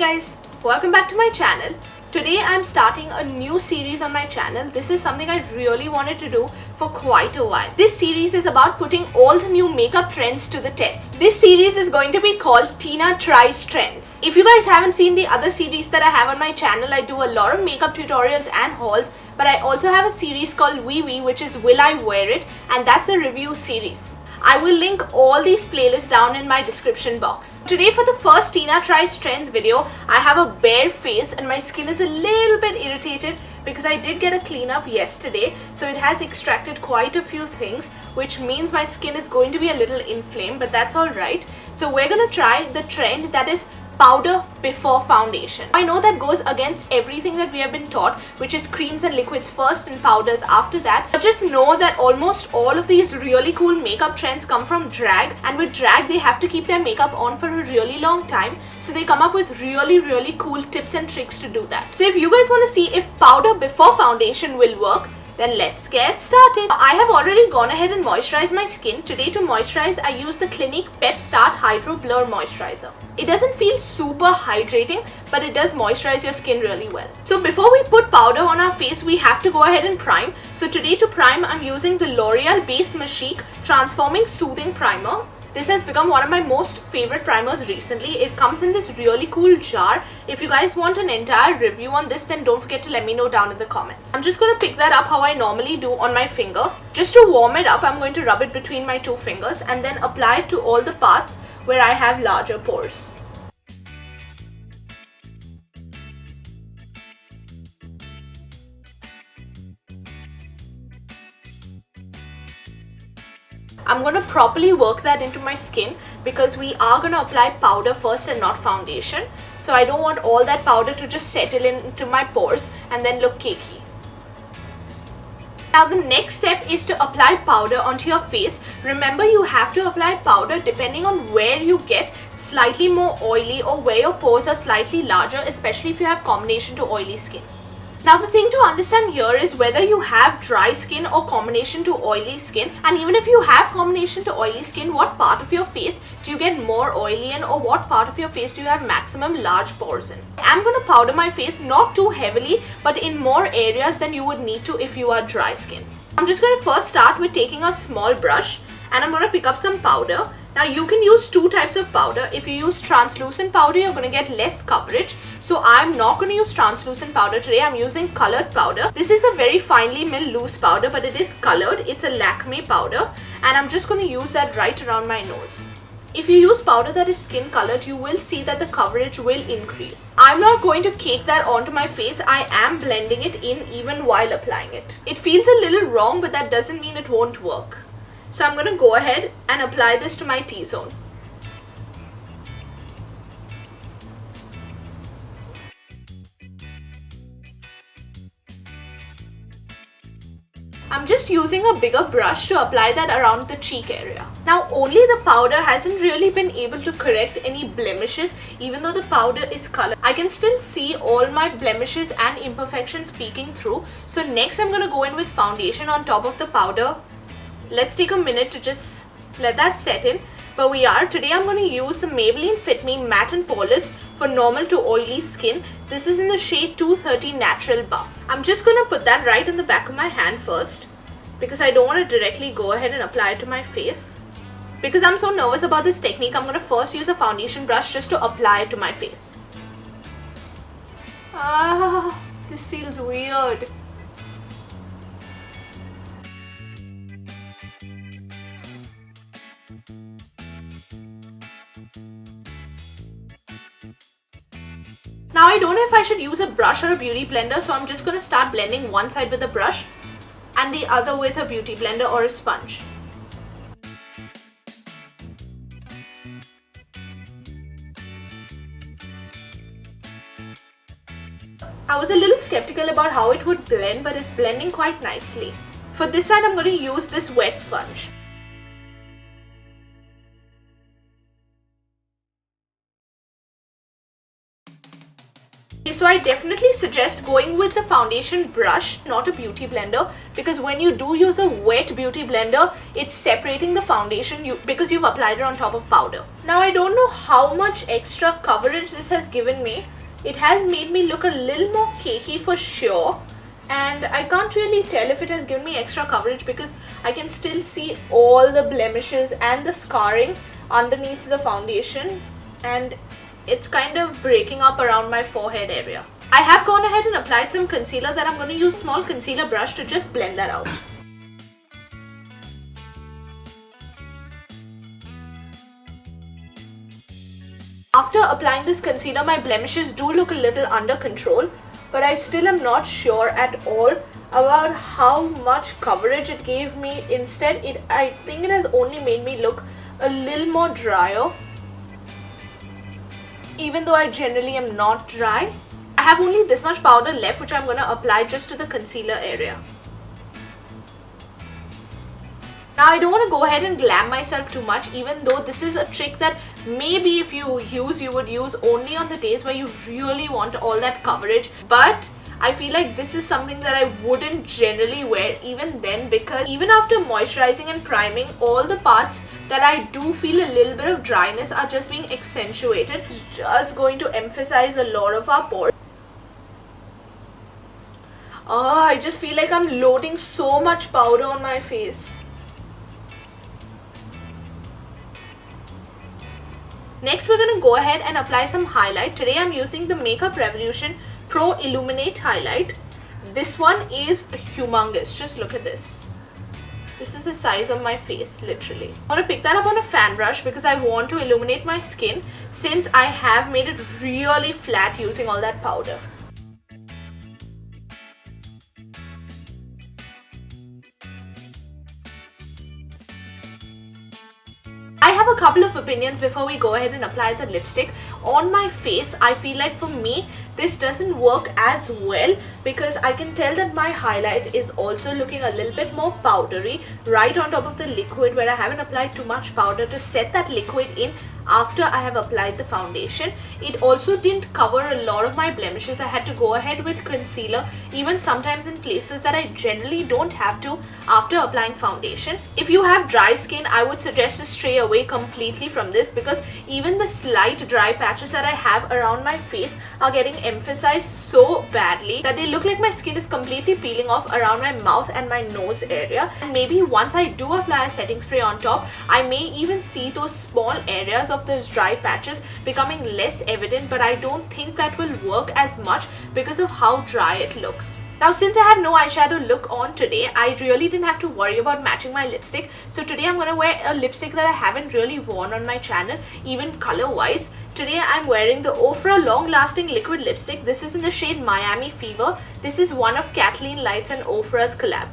guys, welcome back to my channel. Today I'm starting a new series on my channel. This is something I really wanted to do for quite a while. This series is about putting all the new makeup trends to the test. This series is going to be called Tina Tries Trends. If you guys haven't seen the other series that I have on my channel, I do a lot of makeup tutorials and hauls, but I also have a series called Wee, which is Will I Wear It, and that's a review series. I will link all these playlists down in my description box. Today for the first Tina Tries Trends video, I have a bare face and my skin is a little bit irritated because I did get a cleanup yesterday, so it has extracted quite a few things, which means my skin is going to be a little inflamed, but that's alright. So we're gonna try the trend that is powder before foundation. I know that goes against everything that we have been taught, which is creams and liquids first and powders after that. But just know that almost all of these really cool makeup trends come from drag, and with drag they have to keep their makeup on for a really long time, so they come up with really cool tips and tricks to do that. So if you guys want to see if powder before foundation will work, then let's get started. I have already gone ahead and moisturized my skin. Today to moisturize, I use the Clinique Pep Start Hydro Blur Moisturizer. It doesn't feel super hydrating, but it does moisturize your skin really well. So before we put powder on our face, we have to go ahead and prime. So today to prime, I'm using the L'Oreal Base Magique Transforming Soothing Primer. This has become one of my most favorite primers recently. It comes in this really cool jar. If you guys want an entire review on this, then don't forget to let me know down in the comments. I'm just going to pick that up how I normally do on my finger. Just to warm it up, I'm going to rub it between my two fingers and then apply it to all the parts where I have larger pores. I'm going to properly work that into my skin because we are going to apply powder first and not foundation. So I don't want all that powder to just settle into my pores and then look cakey. Now the next step is to apply powder onto your face. Remember, you have to apply powder depending on where you get slightly more oily or where your pores are slightly larger, especially if you have combination to oily skin. Now the thing to understand here is whether you have dry skin or combination to oily skin, and even if you have combination to oily skin, what part of your face do you get more oily in, or what part of your face do you have maximum large pores in. I'm going to powder my face not too heavily, but in more areas than you would need to if you are dry skin. I'm just going to first start with taking a small brush and I'm going to pick up some powder. Now you can use two types of powder. If you use translucent powder, you're going to get less coverage. So I'm not going to use translucent powder today. I'm using colored powder. This is a very finely milled loose powder, but it is colored. It's a Lakme powder, and I'm just going to use that right around my nose. If you use powder that is skin colored, you will see that the coverage will increase. I'm not going to cake that onto my face. I am blending it in even while applying it. It feels a little wrong, but that doesn't mean it won't work. So I'm going to go ahead and apply this to my T-zone. I'm just using a bigger brush to apply that around the cheek area. Now only the powder hasn't really been able to correct any blemishes. Even though the powder is colored, I can still see all my blemishes and imperfections peeking through. So next I'm going to go in with foundation on top of the powder. Let's take a minute to just let that set in. But today I'm going to use the Maybelline Fit Me Matte and Poreless for normal to oily skin. This is in the shade 230 Natural Buff. I'm just going to put that right in the back of my hand first, because I don't want to directly go ahead and apply it to my face. Because I'm so nervous about this technique, I'm going to first use a foundation brush just to apply it to my face. This feels weird. Now I don't know if I should use a brush or a beauty blender, so I'm just going to start blending one side with a brush and the other with a beauty blender or a sponge. I was a little skeptical about how it would blend, but it's blending quite nicely. For this side, I'm going to use this wet sponge. so I definitely suggest going with the foundation brush, not a beauty blender, because when you do use a wet beauty blender, it's separating the foundation because you've applied it on top of powder. Now I don't know how much extra coverage this has given me. It has made me look a little more cakey for sure, and I can't really tell if it has given me extra coverage because I can still see all the blemishes and the scarring underneath the foundation, and it's kind of breaking up around my forehead area. I have gone ahead and applied some concealer that I'm going to use a small concealer brush to just blend that out. After applying this concealer, my blemishes do look a little under control, but I still am not sure at all about how much coverage it gave me. Instead, I think it has only made me look a little more drier, even though I generally am not dry. I have only this much powder left, which I'm going to apply just to the concealer area. Now I don't want to go ahead and glam myself too much, even though this is a trick that maybe if you would use only on the days where you really want all that coverage. But I feel like this is something that I wouldn't generally wear even then, because even after moisturizing and priming, all the parts that I do feel a little bit of dryness are just being accentuated. It's just going to emphasize a lot of our pores. I just feel like I'm loading so much powder on my face. Next, we're going to go ahead and apply some highlight. Today I'm using the Makeup Revolution Pro Illuminate Highlight. This one is humongous. Just look at this. This is the size of my face, literally. I want to pick that up on a fan brush because I want to illuminate my skin, since I have made it really flat using all that powder. I have a couple of opinions before we go ahead and apply the lipstick. On my face, I feel like for me, this doesn't work as well because I can tell that my highlight is also looking a little bit more powdery right on top of the liquid, where I haven't applied too much powder to set that liquid in after I have applied the foundation. It also didn't cover a lot of my blemishes. I had to go ahead with concealer, even sometimes in places that I generally don't have to after applying foundation. If you have dry skin, I would suggest to stray away completely from this, because even the slight dry patches that I have around my face are getting emphasized so badly that they look like my skin is completely peeling off around my mouth and my nose area. And maybe once I do apply a setting spray on top, I may even see those small areas of those dry patches becoming less evident, but I don't think that will work as much because of how dry it looks. Now, since I have no eyeshadow look on today, I really didn't have to worry about matching my lipstick. So today I'm going to wear a lipstick that I haven't really worn on my channel, even color wise. Today I'm wearing the Ofra Long Lasting Liquid Lipstick. This is in the shade Miami Fever. This is one of Kathleen Lights and Ofra's collab.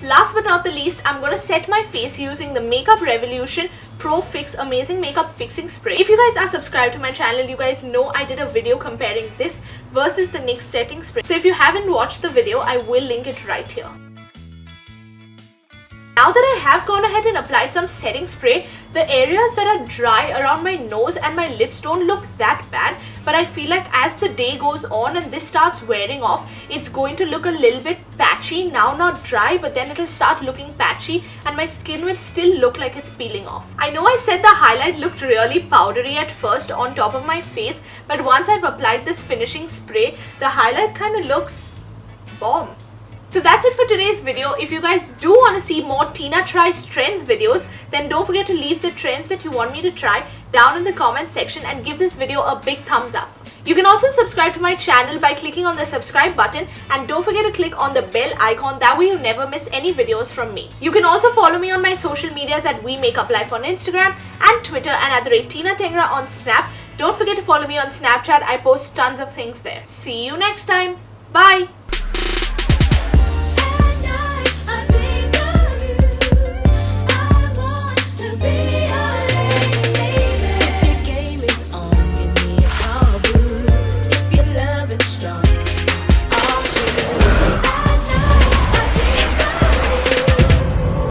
Last but not the least, I'm going to set my face using the Makeup Revolution Pro Fix Amazing Makeup Fixing Spray. If you guys are subscribed to my channel, you guys know I did a video comparing this versus the NYX setting spray. So if you haven't watched the video, I will link it right here. Now that I have gone ahead and applied some setting spray, the areas that are dry around my nose and my lips don't look that bad, but I feel like as the day goes on and this starts wearing off, it's going to look a little bit patchy. Now not dry, but then it'll start looking patchy and my skin will still look like it's peeling off. I know I said the highlight looked really powdery at first on top of my face, but once I've applied this finishing spray, the highlight kind of looks bomb. So that's it for today's video. If you guys do want to see more Tina Tries Trends videos, then don't forget to leave the trends that you want me to try down in the comment section and give this video a big thumbs up. You can also subscribe to my channel by clicking on the subscribe button, and don't forget to click on the bell icon, that way you never miss any videos from me. You can also follow me on my social medias at WeMakeupLife on Instagram and Twitter, and at @TinaTengra on Snap. Don't forget to follow me on Snapchat. I post tons of things there. See you next time. Bye.